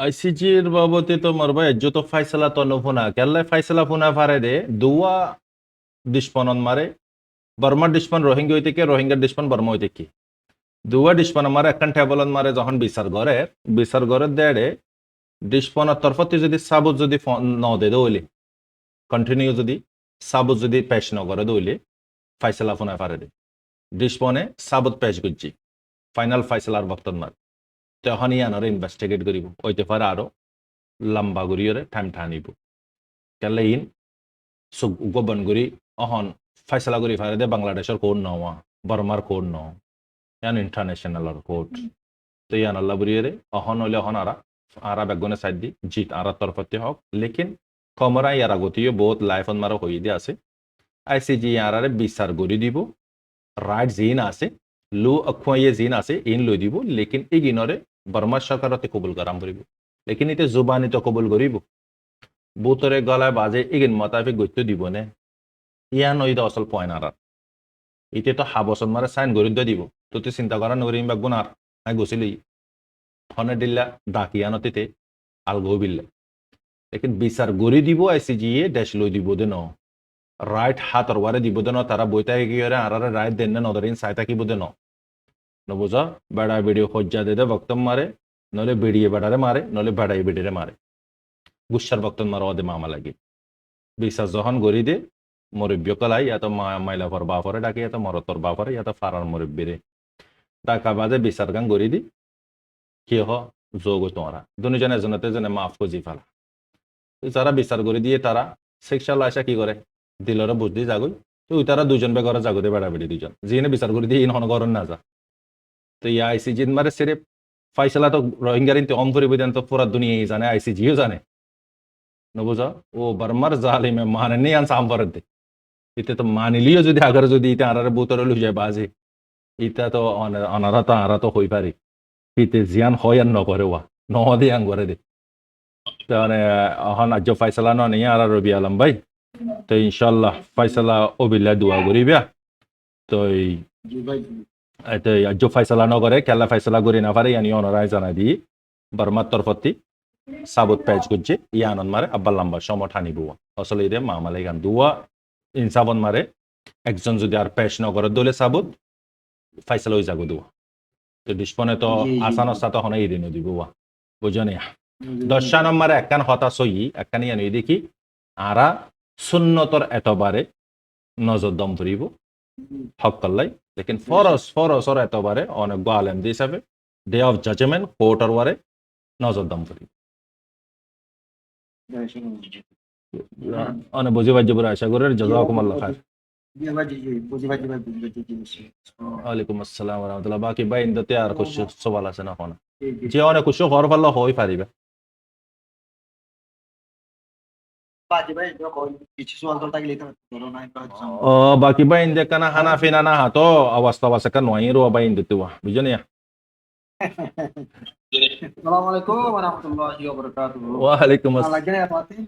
আইসিজি এর বাবতে তো মার ভাই যত ফাইসালা তো নফুনা কেল্লাই ফাইসালা ফুনা ফারে দে দুয়া ডিসপনন মারে বর্মা ডিসপন রোহিঙ্গা হইতে কে রোহিঙ্গা ডিসপন বর্মা হইতে কি দুয়া ডিসপন মারে একখান টেবলন মারে যখন বিচার ঘরের দেড়ে ডিসপনের তরফতে যদি সাবুত যদি ন দে দইলে কন্টিনিউ যদি সাবুত যদি পেশ ন করে দইলে ফাইসালা ফুনা ফারে দে ডিসপনে সাবুত পেশ করছি ফাইনাল ফাইসালার বক্তন মার তখন ইয়ানরে ইনভেস্টিগেট করিব হইতে পারে আরো লম্বা করিয়রে টাইম টানিব কেলে ইন গোপন করি অহন ফাইসলা করি ফারে দে বাংলাদেশের কোড নওয়া বর্মার কোড ন ইয়ান ইন্টারন্যাশনাল কোড তো ইয়ান আল্লাহ বুড়িয়ে অহন হইলে অহন আরা বেগুনে সাইড দি জিত আরা তরফতে হোক লেকিন কমরা ইয়ারা গতিও বহুত লাইফ মারা হয়ে দিয়ে আছে আইসিজি ইয়ারারে বিচার করি দিব রাইট জিন আছে লো অক্ষয়ে জিন আছে ইন লই দিব লেকিন ইগিনরে বর্মা সরকারতে কবুল করাম করিব লেকিন ইতে জুবানি তো কবুল করিব বুতরে গলায় বাজে ইগিন মতাফিক গত্য দিব নে ইয়ান ওই অসল পয়েন্ট আর ইতে তো হাবসন মারে সাইন করি দিব তো তুই চিন্তা করা নকরিম বা গুনার আই গছিলি ফনে দিল্লা ডাকিয়ানতে আল গবিল্লে লেকিন বিচার গড়ি দিব আইসিজি দেশ লই দিব দে ন রাইট হাতর ওয়ারে দিব দে ন তারা বইতা এগিয়ে আরারে রাইট দেন না নদরিন সাই থাকিব দে নবুঝ বেড়া ভিডিও হজ্জা দে বক্তম মারে নলে বেড়িয়ে বেড়ারে মারে নলে বেড়াই বেড়িরে মারে গুসার বক্তন মারা ওদে মামা লাগে বিশ্বাস যখন গড়ি দে মরব্য কলাই এত মাইলা ফর বাফরে ডাকে এত মরতর বাফরে এত ফারার মরব্বিরে ডাকা বাজে বিচার গান গড়ি দি কি হ যোগ তোমরা দুজন এজনতে জনে মাফ খুঁজি ফেলা যারা বিচার করে দিয়ে তারা সেক্সুয়াল আশা কি করে দিলরে বুদ্ধি জাগুই তো তারা দুজন বে ঘরে জাগুতে বেড়া বেড়ি দুজন যিনি বিচার করে দিয়ে ইন হন ঘর না যা তো ইয়া আইসিজি মারে সিরিফ ফাইসলা তো রোহিঙ্গার ইনতে অম করিব দেন তো পুরা দুনিয়াই জানে আইসিজিও জানে নবুঝ ও বর্মার জালিমে মানে নেই আন সাম্বার দে ইতে তো মানিলিও যদি আগার যদি ইতে আরারে বুতরে লই যায় বাজে ইটা তো আরা তো হই পারি ইতে জিয়ান হয় আর নকরে ওয়া নহদে আং করে দে মানে এখন আজ ফাইসলা ন নেই আর রবি আলম ভাই তো ইনশাল্লাহ ফাইসলা অবিল্লা দোয়া করিবা তো জি ভাই এতে আজ ফাইসলা নগরে খেলা ফাইসলা করি না পারে ইয়ানি অনরায় জানাই দি বর্মার তরফতি সাবুত পেজ করছে ইয়ানন মারে আব্বা লম্বা সময় ঠানি বুয়া আসলে এদের মামালে গান দুয়া ইনসাবন মারে একজন যদি আর পেশ নগরে দলে সাবুত ফাইসলা হয়ে যাগো দুয়া তো ডিসপনে তো আসান তো হনে এই দিন দিব বুঝনি 10 নম্বরে একখান হতাশ হই একখান ইয়ানি দেখি আরা সুন্নতর এতবারে নজর দম করিব হক করলাই লেকিন ফরসর এতবারে অনেক আলেম হিসাবে ডে অফ জাজমেন্ট কোর্টার ওয়ারে নজর দম করিব অনেক বুঝি বাজ্য পুরো আশা করি জাযাকুমুল্লাহ খাইর ওয়ালাইকুম আসসালাম ওয়া রাহমাতুল্লাহ বাকি ভাই ইন্দতে আর কুছ সওয়াল আছে না কোন যে অনেক কুছ হর ভালো হই পারিবে ও বাকি ভাই ইন্দে কানা হানাফি না হাতো অবস্থা বাসা কান ওয়াইরো ভাই ইন্দতে ওয়া বুঝনি Assalamualaikum warahmatullahi wabarakatuh. ওয়ালাইকুম Lagi nih apa sih?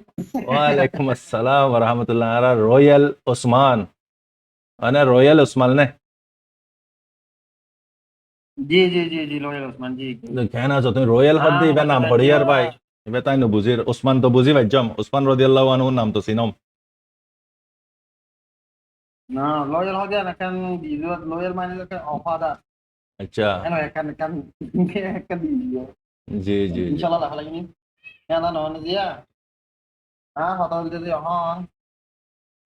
ওয়ালাইকুম আসসালাম রহমতুল্লাহ আরা রয়্যাল ওসমান আনা রয়্যাল ওসমান নে जी लोहिया उस्मान जी কেন আছো তুমি রয়্যাল হদ দিবে নাম পড়ি আর ভাই এবে তাই ন বুঝির ওসমান তো বুঝি ভাইজম ওসমান রাদিয়াল্লাহু আনহু নাম তো চিনম nah loyal aja nah kan di loyal mana kan ofada আচ্ছা kan kan dia জি জি জি insyaallah lah lagi nih ya nah non dia ah hotel dia hon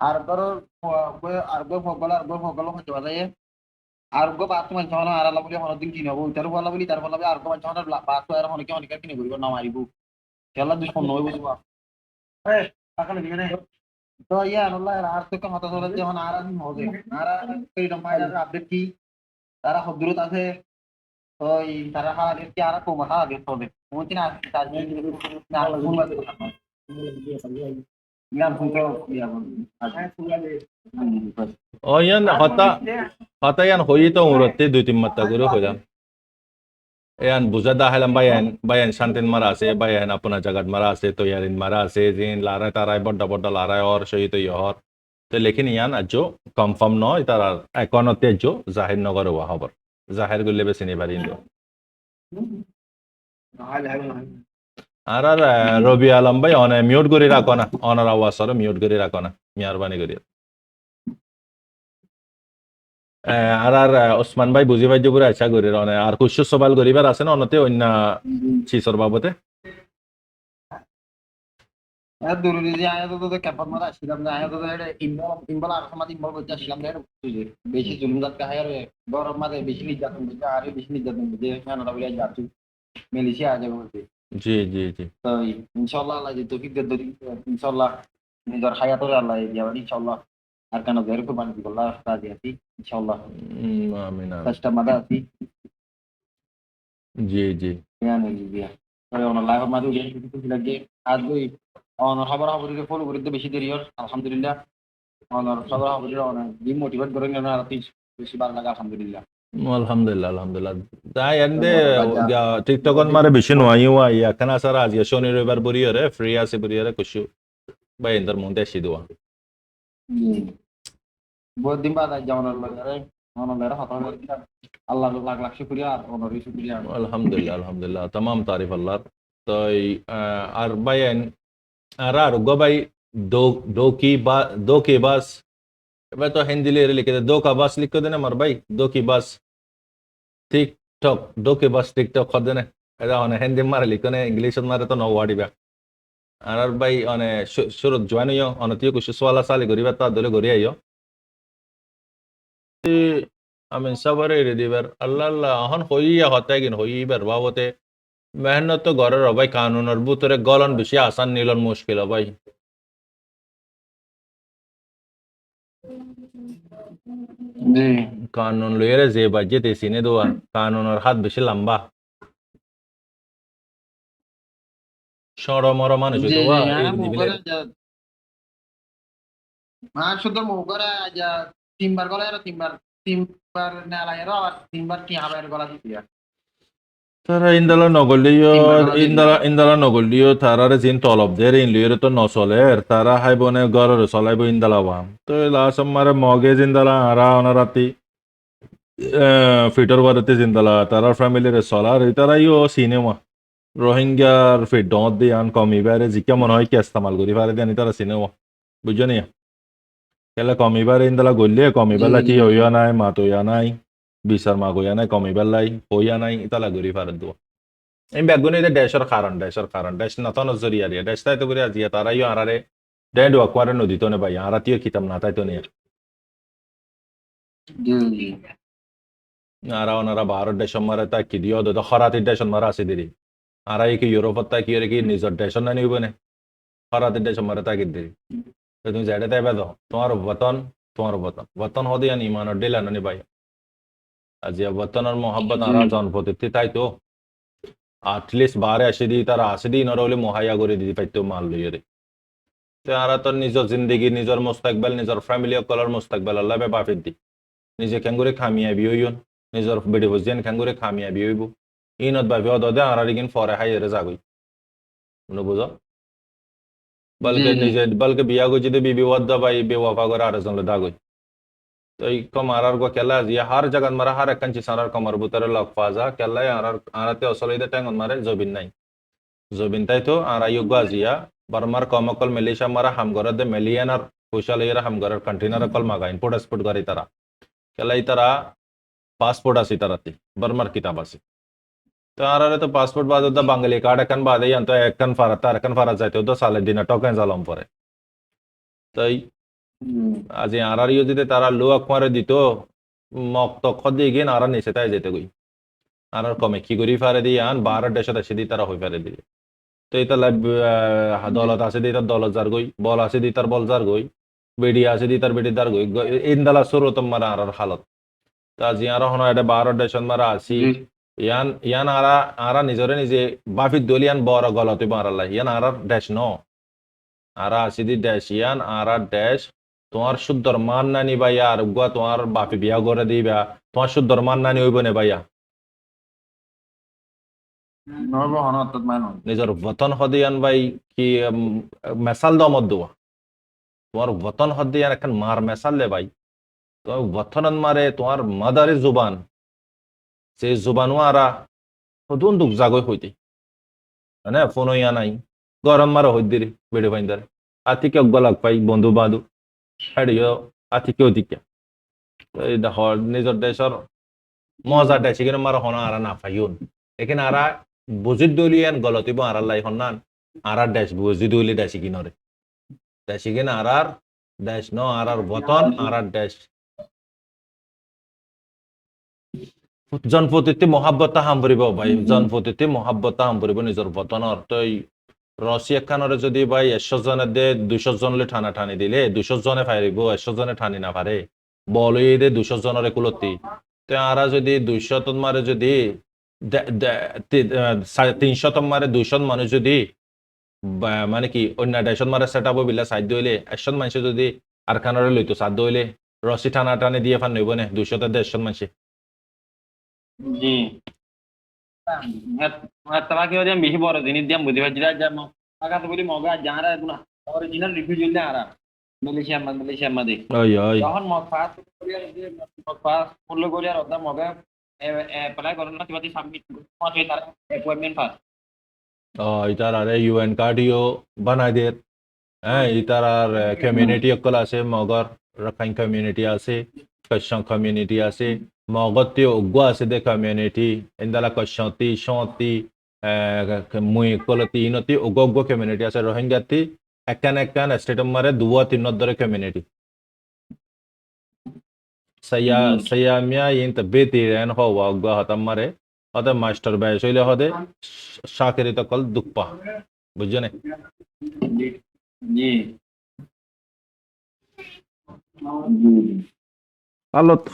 arbor arbor hচ্ছে বাজারে আরগো বাত মান ছনা আর আলা বলি হন দিন কিনব তার বলা বলি তার বলা আরগো মান ছনা বাত আর হনকে হনকে কিনে করিব না মারিব খেলা দুশ্মন নয় বুঝবা এ টাকা লাগবে না তো ইয়া আল্লাহ আর তো কথা চলে যখন আর হবে আর এই রমাইয়ার আপডেট কি তারা হদ্রুত আছে ওই তারা হালে কি আর কম হালে হবে মনে না তার না কোন বাত ইয়ান ফুটো ইয়া ও ইয়ান হতা হতা ইয়ান হই তো উরতে দুই তিন মাত্রা করে হইলাম ইয়ান বুঝা দা হলাম বায়ান বায়ান শান্তিন মারা আছে বায়ান আপনা জাগাত মারা আছে তো ইয়ারিন মারা আছে জিন লারা তারাই বড় বড় লারাই और সহি তো ইহর তো লেকিন ইয়ান আজো কনফার্ম নয় তারা একনতে আজো জাহির নগর হওয়া খবর জাহির গুলে বেশি নি পারিন আর আর রবি আলম ভাই অনে মিউট করে রাখো না অনার আওয়াজ সর মিউট করে রাখো না মেহরবানি করি আর আর ওসমান ভাই বুঝি ভাই পুরো আশা করি অনে আর কুশ সবাল করিবার আছে না অনতে অন্য চিসর বাবতে dulu dia ayo tuh kapan mana silam dah ayo tuh ada imbal আর সমাজ ইম্বল বলতে silam dah বেশি জুলুম জাত কা হায়ার গরম মাঝে বেশি নির্যাতন বুঝে আর বেশি নির্যাতন বুঝে কেন বলে যাচ্ছি মালয়েশিয়া আজ বলতে জি জি জি তো ইনশাআল্লাহ আল্লাহ যে তৌফিক দে দরি ইনশাআল্লাহ নিজের হায়াতর আল্লাহ দিয়া ইনশাআল্লাহ আর কেন বের কো বানি আল্লাহ রাজি আছি ইনশাআল্লাহ আমিন আমিন। কষ্ট মাদা আছি জি জি يعني dia kalau orang live madu dia itu lagi aduh orang khabar khabar follow করে বেশি দেরি হল আলহামদুলিল্লাহ orang khabar khabar orang di motivate করে না রাতি বেশি ভালো লাগে আলহামদুলিল্লাহ আলহামদুলিল্লাহ আলহামদুলিল্লাহ তাই এন্ডে টিকটকন মারে বেশি নয় ওয়াই এখানে আসার আজ শনি রবিবার বরিয়রে ফ্রি আছে বরিয়রে কুশু ভাই এন্টার মধ্যে আসি দেওয়া বহুত দিন বাদ আজ যেমন লাগে মনে লাগে হতা আল্লাহ লাখ লাখ শুকরিয়া আর অনরি শুকরিয়া আলহামদুলিল্লাহ আলহামদুলিল্লাহ तमाम तारीफ अल्लाह तो আর বাইন আর গো ভাই दो की बस मैं तो हिंदी ले लिखे दो का बस लिख देना मर भाई दो की बस टिकटक दो की बस टिकटक खद देना এটা অনে হিন্দি মারে লিখনে ইংলিশ মারে তো নওয়াড়ি বা আর ভাই অনে শুরু জয়েন হইও অনতিও কিছু সোয়ালা সালি করিবা তা দলে গরি আইও আমি সবারে দিবার আল্লাহ আল্লাহ হন হইয়া হতে কিন হইবার বাবতে মেহনত তো ঘরের ভাই কানুনের ভিতরে গলন বেশি আসান নিলন মুশকিল ভাই জি কানুন লইরে যে বাজে তে সিনে দোয়া কানুনের হাত বেশি লম্বা সড় মর মানুষ জি দোয়া আর শুধু মুগরা যা তিনবার গলা আর তিনবার নেলা এর আর তিনবার কি হাবের গলা দিয়া তারা ইন্দালা নগলিও তারারে জিন তলব দের ইন লিওরে তো নচলের তারা হাইবনে গরর চলাইব ইন্দালা ওয়াম তো লাস আমারে মগে জিন্দালা আরা অনারাতি ফিটর বারতে জিন্দালা তারা ফ্যামিলির চলার তারা ইও সিনেমা রোহিঙ্গার ফিট ডট দি আন কমিবারে জিকা মনে হয় কি ইস্তেমাল করি পারে দেনি তারা সিনেমা বুঝছো নি কেলা কমিবারে ইন্দালা গলিয়ে কমিবালা কি হইয়া নাই মাত হইয়া নাই বিচার মা গইয়া নাই কমিবালাই হইয়া নাই ইতালা গরি পারে দো এই বেগুনে দেশের কারণ দেশ না তো নজরিয়া দিয়ে দেশ তাই তো করে আজিয়া তারাইও আরারে ডেড ওয়াকওয়ারে নদী তো নে ভাই আরাতিও কিতাম না তাই তো নিয়ে জি জি আরা ওনারা ভারত দেশ মারে তা কি দিও তো খরাতির দেশ মারা আছে দিদি আরা কি ইউরোপত তা কি কি নিজের দেশ না নিব না খরাতির দেশ মারে তা কি দিদি তুমি যাইতে তাই বেদ তোমার বতন হদি আনি ইমানের ডিলা নি ভাই আজিয়া বতনের মোহাব্বত আরা জনপতি তাই তো আটলিস্ট বারে আসে দি তারা আসে দি নরলে মহাইয়া করে দিদি পাইতো মাল লইয়ে রে তো আরা তোর নিজের জিন্দগি নিজের মুস্তাকবেল নিজের ফ্যামিলি কলার মুস্তাকবেল আল্লাহ বে বাফির দি নিজে কেঙ্গুরে খামিয়াবি হইন নিজের বেড়ে বসিয়ান কেঙ্গুরে খামিয়াবি হইব ইনত ভাবি অদদে আরার ইগিন ফরে হাই এরে যাগই মনে বুঝো বলকে নিজে বলকে বিয়া গো যদি বিবি ওয়াদ্দা বাই বেওয়াফা করে আরেকজন দাগই তো এই কম আরার গো কেলা জিয়া হার জাগান মারা হার একখান চিসারার কমার বুতারে লক ফাজা কেলাই আরার আরাতে অসলইদে ট্যাঙ্গন মারে জবিন নাই জবিন তাই তো আর আইয়োগ্য আজিয়া বারমার কমকল মেলিশা মারা হামগরদে মেলিয়ানার পয়সালইরা হামগরের কন্টেনার কল মাগাইন পোট এক্সপোর্ট গাড়ি তারা কেলাই তারা পাসপোর্ট আছে তারাতে বারমার কিতাব আছে তো আরারে তো পাসপোর্ট বাদ দা বাঙালি কার্ড একান বাদে আন্ত একখান ফারা তার একান ফারা যাইতে তো সালে দিনা টকেন জালম পরে তাই আজি আরার ইয়ে যদি তারা লোক মারে দিত মক তখ দিয়ে গিয়ে আরা নিচে তাই যেতে গই আরার কমে কি করি ফারে দিয়ে আন 12 দেশত এসে দিয়ে তারা হই ফারে দিয়ে তো এটা দলত আছে দিয়ে তার দলত যার গই বল আছে দিয়ে তার বল যার গই বেডি আছে দিয়ে তার বেডি দার গই ইন্দালা সুরতম মারা আরার হালত তা জি আরা হন এটা 12 দেশত মারা আসি ইয়ান ইয়ান আরা আরা নিজরে নিজে বাফির দলিয়ান বড় গলতে মারাল্লা ইয়ান আরার দেশ ন আরা আসি দি দেশ ইয়ান আরা দেশ তোমার শুদ্ধর মান নানি ভাইয়া আর গুয়া তোমার বাপি বিয়া করে দিবা তোমার শুদ্ধর মান নানি হইব না ভাইয়া নরব হনত মানুষ নিজের বতন হদিয়ান ভাই কি মেসাল দমত দেওয়া তোমার বতন হদিয়ান এখন মার মেসাল লে ভাই তোমার বতনন মারে তোমার মাদারি জুবান সেই জুবানও আরা সদুন দুঃখ জাগই হইতে মানে ফোন ইয়া নাই গরম মারা হই দিরি বেড়ে বাইন্দার আতিকে গলাক পাই বন্ধু বান্ধু হাড়িও আতিকেও দিকে এই দেখো নিজের দেশের মজা দেশে কিন্তু মারা হনা আরা না পাইউন এখানে আরা বুঝিত দলিয়ান গলতিব আরার লাই হন্নান আরার দেশ বুঝি দলি দেশি কিনরে দেশি কিন আরার দেশ ন আরার বতন আরার দেশ জনপতিতে মহাব্বতা হাম ফুরিব ভাই জনপতিতে মহাব্বতা হাম ফুরিব নিজের বতনৰ তই রশি একখানরে যদি ভাই 100 জনের দে 200 জনলে ঠানা ঠানি দিলে 200 জনে ফাইরিব 100 জনে ঠানি না পারে বলই দে 200 জনরে কুলতি তো আরা যদি 200 তন মারে যদি 300 তন মারে 200 মানুষ যদি মানে কি অন্য 150 মারে সেট আপ বিলা সাইড দইলে 100 মানুষ যদি আর খানরে লইতো সাদ দইলে রশি ঠানা টানি দিয়ে ফান নইব না 200 তে 150 মানুষ জি তারা কি হচ্ছে বেশি বড় জিনিস দিয়ে বুঝতে পারছি না আগাতে বলি মগা যারা অরিজিনাল রিফিউজি না আরা মালয়েশিয়া মাদে ওই ওই যখন মগ ফাস্ট করিয়ার যে মগ ফাস্ট ফুল করিয়ার ওটা মগা অ্যাপ্লাই করুন না কিবাতি সাবমিট পাঁচ তার অ্যাপয়েন্টমেন্ট ফাস্ট ইতার আর ইউএন কার্ডিও বানাই দের হ্যাঁ ইতার আর কমিউনিটি অকল আছে মগর রাখাইন কমিউনিটি আছে কশ্যং কমিউনিটি আছে মগতে উগ্র আছে দে কমিউনিটি ইন্দালা কশ্যতি শতি মুই কলতি ইনতি উগ্র কমিউনিটি আছে রোহিঙ্গাতি একখান স্টেটম মারে 2-3 ধরে কমিউনিটি সায়ামিয়া ইন্ত বেতি রেন হওয়া উগ্র হতাম মারে হতে মাস্টার ব্যয় শৈলে হতে শাকেরিত কল দুঃপা বুঝছো না জি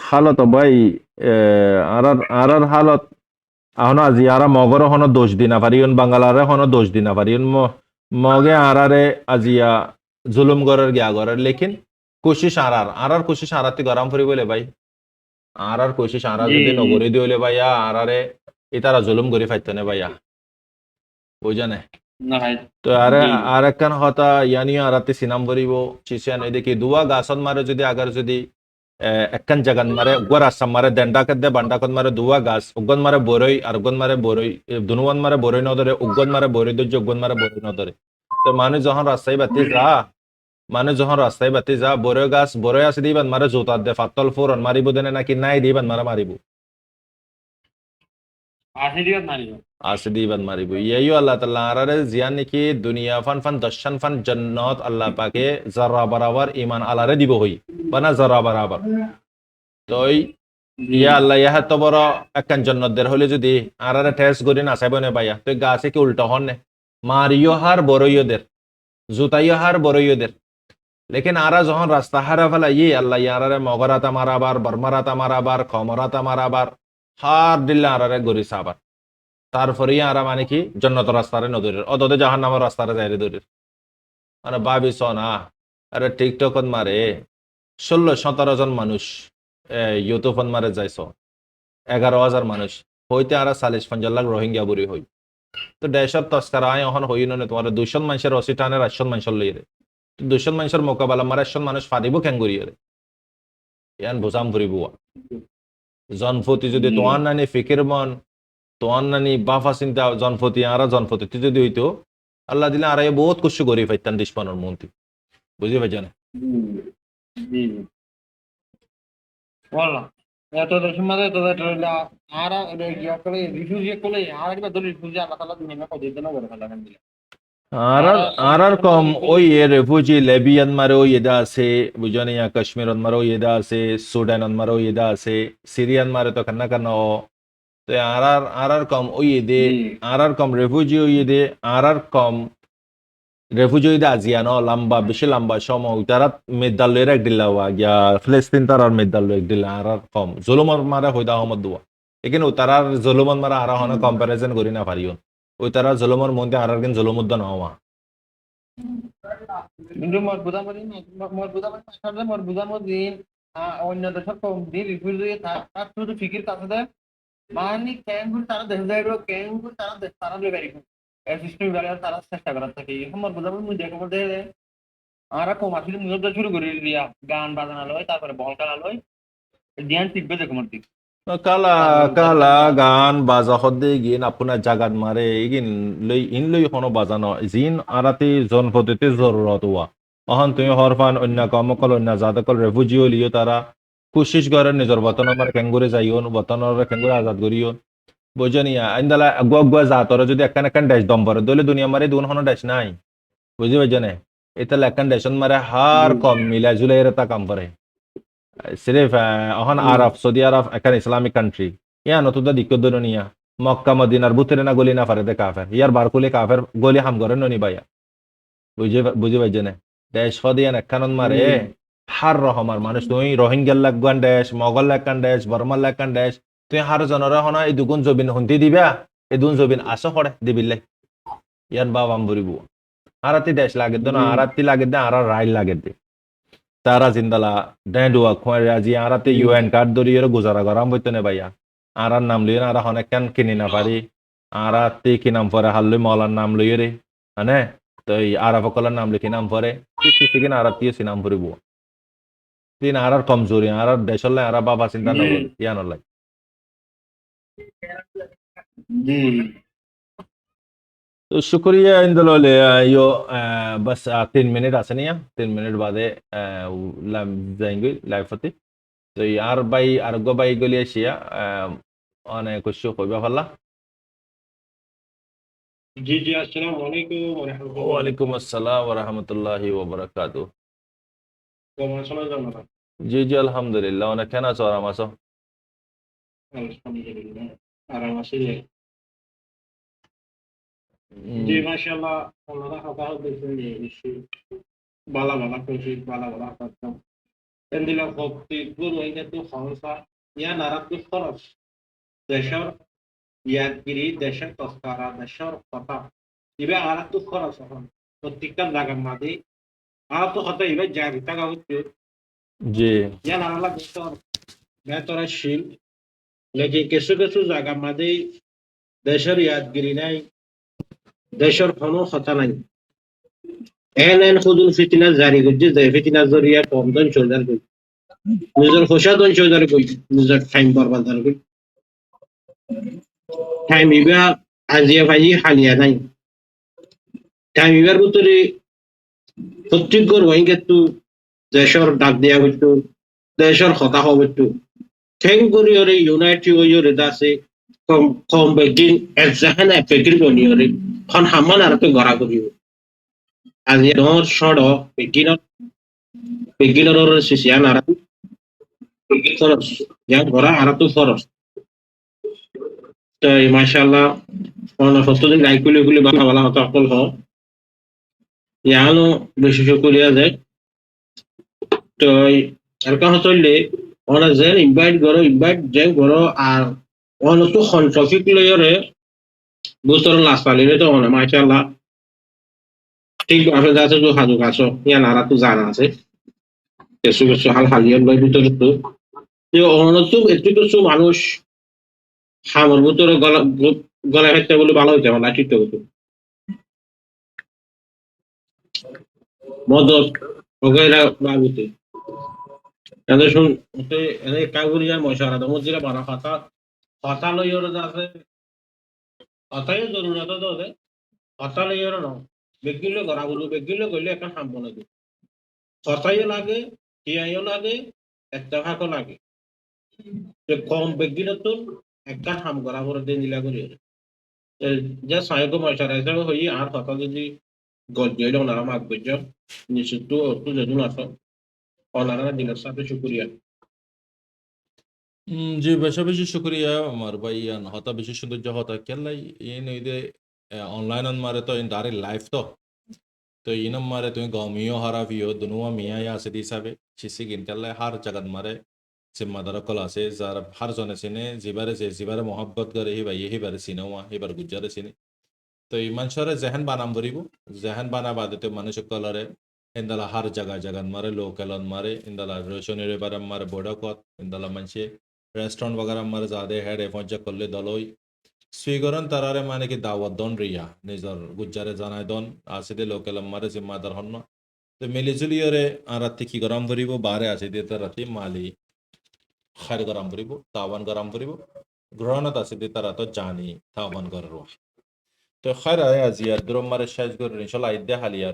হালত ভাই আরার হালত আহনো আজি আরা মগর হনো দোষ দিনা পারিয়ন বাঙ্গালারে হনো দোষ দিনা পারিয়ন মগে আরারে আজিয়া জুলুম গরের গিয়া গরের লেকিন কোশিশ আরার কোশিশ আরাতি গরম ফুরি বলে ভাই আরার কোশিশ আরা যদি নগরি দিলে ভাইয়া আরারে ইতারা জুলুম গরি ফাইতো না ভাইয়া বুঝা না না ভাই তো আরে আর একখান হতা ইয়ানি আরাতে সিনাম ভরিব চিসিয়ান এদিকে দুয়া গাছন মারে যদি আগার যদি একখান জাগান মারে উগ্র আসাম মারে দেন্ডাকত দে বান্ডাকত মারে দুয়া গাছ উগ্গন মারে বরই আর উগ্গন মারে বরই দুনুয়ান মারে বরই নদরে উগ্গন মারে বরই দর্জ উগ্গন মারে বরই নদরে তো মানুষ যখন রাস্তায় বাতি যা বরই গাছ বরই আছে দিবান মারে জোতার দে ফাতল ফোরন মারিব দেনে নাকি নাই দিবান মারে মারিব আছে দিবান মারিব ইয়াইও আল্লাহ তাআলা আরারে জিয়ান নাকি দুনিয়া ফান দশান ফান জান্নাত আল্লাহ পাকে যারা বরাবর ঈমান আলারে দিব হই বানা যারা বরাবর তো ইয়া আল্লাহ ইয়া তো বড় একখান জান্নাত দের হলে যদি আরারে টেস্ট করি না চাইব না ভাইয়া তো গাছে কি উল্টা হন না মারিও হার বড়ইও দের জুতাইও হার বড়ইও দের লেকিন আরা যখন রাস্তা হারা ফেলা ইয়ে আল্লাহ ইয়ারারে মগরাতা মারাবার বর্মারাতা মারাবার কমরাতা মারাবার হার দিল্লা আরারে গরি সাবার তারপরে আরা মানে কি জন্নত রাস্তারে নদীর অদতে জাহান নামের রাস্তারে যাইরে দূরের মানে ভাবিস না আরে টিকটকত মারে 16-17 জন মানুষ ইউটিউবত মারে যাইছ 11,000 মানুষ হইতে আর 40-50 লাখ রোহিঙ্গা বুড়ি হই তো দেশের তস্কার আয় এখন হই নয় তোমার 200 মানুষের রসি টানে 800 মানুষের লইরে 200 মানুষের মোকাবেলা মার 100 মানুষ ফাদিব কেন করিয়ে ইয়ান বোঝাম ফুরিব জনফতি যদি তোমার নানি ফিকির মন তোমার নানি বাফা চিন্তা জনফতি আর জনফতি যদি হইতো আল্লাহ দিলে আর বহুত কিছু করি ফাইতান দিসপানোর মন্ত্রী বুঝি পাইছেন জি জি বললাম এত দেশের মাঝে এত আর ইয়া করে রিফিউজি করলে আর একটা ধরে রিফিউজি আল্লাহ তাআলা দুনিয়া কত দিন করে ফেলাবেন দিলে আর কম ওই রেফিউজি লেবিয়ান মারে ওই এদা আছে বুঝানি কাশ্মীর মারে ওই এদা আছে সুডান মারে ওই এদা আছে সিরিয়ান মারে তো কান্না কান্না তো আর কম ওই এদে আর কম রেফিউজি ওই এদে আর কম রেফিউজি ওই আজিয়ানো লম্বা বেশি লম্বা সময় তারা মেদালয়ের এক দিল্লা হওয়া গিয়া ফিলিস্তিন তারার মেদালয় এক দিল্লা আর কম জুলুমর মারে হইদা আহমদ দুয়া এখানে তারার জুলুমন মারা আর হনে কম্পারিজন করি না পারিও ওই তারা জুলুমর মধ্যে আর কিন্তু জুলুমুদ্দ না হওয়া কিন্তু মরবুদামদিন অন্য দেশের কম দিন রিফিউজি তার শুধু ফিকির কাছে দেয় মানে ক্যাঙ্গুর তারা দেশ যাইব ক্যাঙ্গুর তারা দেশ তারা লই পারিব সিস্টেম গাড়ি তারা চেষ্টা করার থাকে এখন মরবুদামদ মুই দেখো বলতে আর কম আসলে মুজব শুরু করে দিয়া গান বাজানা লয় তারপরে বল খেলা লয় ধ্যান টিপবে দেখো মোর দিক কালা কালা গান বাজা হদ্দে গিন আপনার জাগাত মারে ইগিন লই হনো বাজানো জিন আরাতে জনপদতে জরুরত হওয়া অহন তুমি হরফান অন্য কমকল অন্য জাতকল রেফিউজি লিও তারা কোশিশ করে নিজের বতন আমার কেঙ্গুরে যাইও বতনের কেঙ্গুরে আজাদ করিও বুঝনিয়া আইন্দালা গুয়া জাতর যদি একখান দেশ দম পরে দলে দুনিয়া মারে দুন হনো দেশ নাই বুঝি পাইছনে এটা একখান দেশন মারে হার কম মিলা জুলাই তা কাম করে সিরিফ এখন আরব সৌদি আরব একটা ইসলামিক কান্ট্রি ইয়া নতুন দিক্কত নিয়া মক্কা মদিনার বুতের না গলি না পারে দে কাফের ইয়ার বারকুলে কাফের গলি হাম করে ননি বাইয়া বুঝি পাইছে না দেশ ফদিয়ান একখানন মারে হার রহমার মানুষ তুই রোহিঙ্গার লাগান দেশ মগল লাগান দেশ বর্মার লাগান দেশ তুই হার জনর হনা এই দুগুণ জবিন হুন্তি দিবা এই দুন জবিন আসো পড়ে দিবিলে ইয়ার বাবা বুড়িব আরাতি দেশ লাগে দে না আরাতি লাগে দে আর রাইল লাগে দে তারা জিন্দালা ডেন্ডুয়া খোয়ার রাজি আরাতে ইউএন কার্ড ধরিয়ে গুজারা গরম বইতে নে ভাইয়া আর নাম লইয়ে আর অনেক কেন কিনি না পারি আরাতে কি নাম পরে হাল্লু মলার নাম লইয়ে রে হ্যাঁ তো এই আরা ফকলার নাম লিখি নাম পরে কিনা আরাতিও সি নাম পরিব তিন আর কমজোরি আর দেশলে আর বাবা চিন্তা নগর ইয়ান লাই জি तो शुक्रिया इन दलों ले यो बस 3 मिनट आसे नहीं 3 मिनट बादे जाएंगे लाइव होती तो यार भाई आरगो भाई गलिया शिया अने कुछ कोई बाफला জি জি আসসালামু আলাইকুম ওয়া রাহমাতুল্লাহি वालेकुम अस्सलाम व रहमतुल्लाहि व बरकातहू ওয়া বারাকাতুহু जी जी अल्हम्दुलिल्लाह अने केना चोरा मासो আলহামদুলিল্লাহ আরাম আছি জি মাশাআল্লাহ আল্লাহ হাফাজ দিয়েছে বালা বালা কইছি বালা বালা করতাম এন্দিলা ভক্তি গুরু হইতে তো সংসা ইয়া নারাত খরচ দেশর ইয়াদগিরি দেশের তস্কারা দেশের কথা ইবে আর তো খরচ এখন প্রত্যেকটা জায়গার মাঝে আর তো হতে ইবে জায়গা টাকা হচ্ছে जी ইয়া নারালা দেশর বেতরা শিল লেকিন কিছু কিছু জায়গার মাঝে দেশের ইয়াদগিরি নাই দেশের কোনো কথা নাই এন খুদুল ফিতনা জারি করছে যে ফিতনা জরিয়া কমদন চলদার কই নিজের হোসাদন চলদার কই নিজের টাইম বরবাদ কই টাইম ইবা আজিয়া ভাই হালিয়া নাই টাইম ইবার ভিতরে প্রত্যেক ওয়াইঙ্গে তো দেশের ডাক দেয়া হইতো দেশের কথা হইতো থ্যাংক করি ওরে ইউনাইটেড ওয়রে দাসে কম বেগিন এজাহানা ফিকির বনিওরে খন হামান আর তো গড়া করিও আজি নর সড় বেগিনর সিসিয়ান আর বেগিন খরচ যা গড়া আর তো খরচ তো মাশাআল্লাহ অনেক সত্যি গাইকুলি গুলি বালা বালা হতো আকল হ ইয়ানো বেশি শুকরিয়া যায় তো আর কাছে চললে ওনা যে ইনভাইট যে করো আর অন তো কনফ্লিক্ট লয়রে বুস্তর লাস্ট পালিলে তো ওনা মাশাআল্লাহ ঠিক আছে যাচ্ছে তো হাজু কাছো ইয়া নারা তো জানা আছে কিছু কিছু হাল হালিয়ান লয় ভিতরে তো অন তো একটু কিছু মানুষ খামর ভিতরে গলা হাইতে বলে ভালো হইতে হবে না ঠিক হতো মদত ওগেরা বাবুতে এদের শুন ওতে এদের কাগুরিয়া মশারা দমজিরা বানা ফাতা ফাতা লইয়র আছে ফাতাই জরুরত তো দে ফাতা লইয়র ন বেগিলে গরা বলু বেগিলে কইলে একটা হাম বনে দে ফাতাইও লাগে টিয়াইও লাগে একটা ভাগও লাগে যে কম বেগিলে তো একটা হাম গরা বড় দিন দিলা করি যে সাহেব মশারা হিসাবে হই আর ফাতা যদি গজ্জে না মাগ গজ্জ নিশ্চিত তো যেদিন আসো অনারা দিনের সাথে শুক্রিয়া জি বেশি বেশি শুক্রিয়া আমার ভাই ইয়ান হতা বেশি সৌন্দর্য হতা কেলাই ইন ইদে অনলাইন মারে তো ইন ডারে লাইভ তো ইনম মারে তুমি গমিও হারাভিও দুনুয়া মিয়া या से दिसाबे शिसी गिन केल्ले हार जगत मारे जिम्मादार कल আছে যার হার জনে চিনে জিবারে মহব্বত করে হি বারে চিনেওয়া হিবার গুজারে চিনে তো এই মানুষরে জেহান বানাম ধরিব জেহান বানা বাদতে মানুষ কলরে ইন্দালা হার জাগান মারে লোকেলন মারে ইন্দালা রোশনের বারাম মারে বড়কত ইন্দালা মানুষে রেস্টুরেন্ট বগারাম মারে যাদে হেড এফঞ্জা করলে দলই সুইগরন তারারে মানে কি দাওয়াত দন রিয়া নিজর গুজারে জানাই দন আসিদে লোকেলম মারে জিম্মাদার হন তো মিলিজুলিয়রে আর রাত্রি কি গরম ধরিব বারে আছে দিয়ে তার রাত্রি মালি খার গরম ধরিব তাওয়ান গরম ধরিব গ্রহণত আছে দিয়ে তারা তো জানি তাওয়ান গরর তো খার আয় আজিয়া দ্রম মারে শেষ করে ইনশাল্লাহ আইদে হালিয়া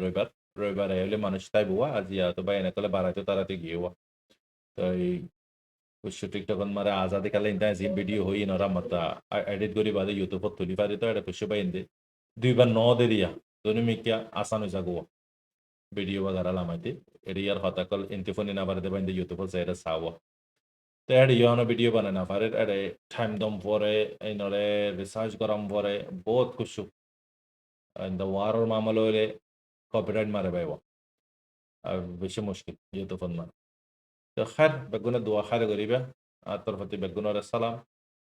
রবিবার এলে মানুষ তাই বুয়া আজিয়া তো বাইনে কলে বারাইতো তারাতে গিয়েওয়া তো এই কুশু টিকটকন মারে আজাদি কালে ইন্টাই জিম ভিডিও হই নরা মতা এডিট করি বাদে ইউটিউবত তুলি পারি তো এটা কুশু বাইন্দে দুইবার ন দেরিয়া দনি মিকিয়া আসান হয়ে যাগো ভিডিও বাগারা লামাইতে এরিয়ার হতাকল ইন্তিফনি না বারে বাইন্দে ইউটিউবত যাইরা সাওয়া তো এডি ইয়নো ভিডিও বানায় না পারে এডে টাইম দম পরে এই নরে রিসার্চ গরম পরে বহুত কুশু ইন দ্য ওয়ারর মামলা হইলে কপিরাইট মারে বাইবা আর বেশি মুশকিল ইউটিউবত না তো খার বেগুনে দোয়া খারে করিবা আর তোর প্রতি বেগুনের সালাম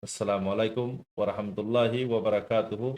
আসসালামু আলাইকুম ওয়া রাহমাতুল্লাহি ওয়া বারাকাতুহু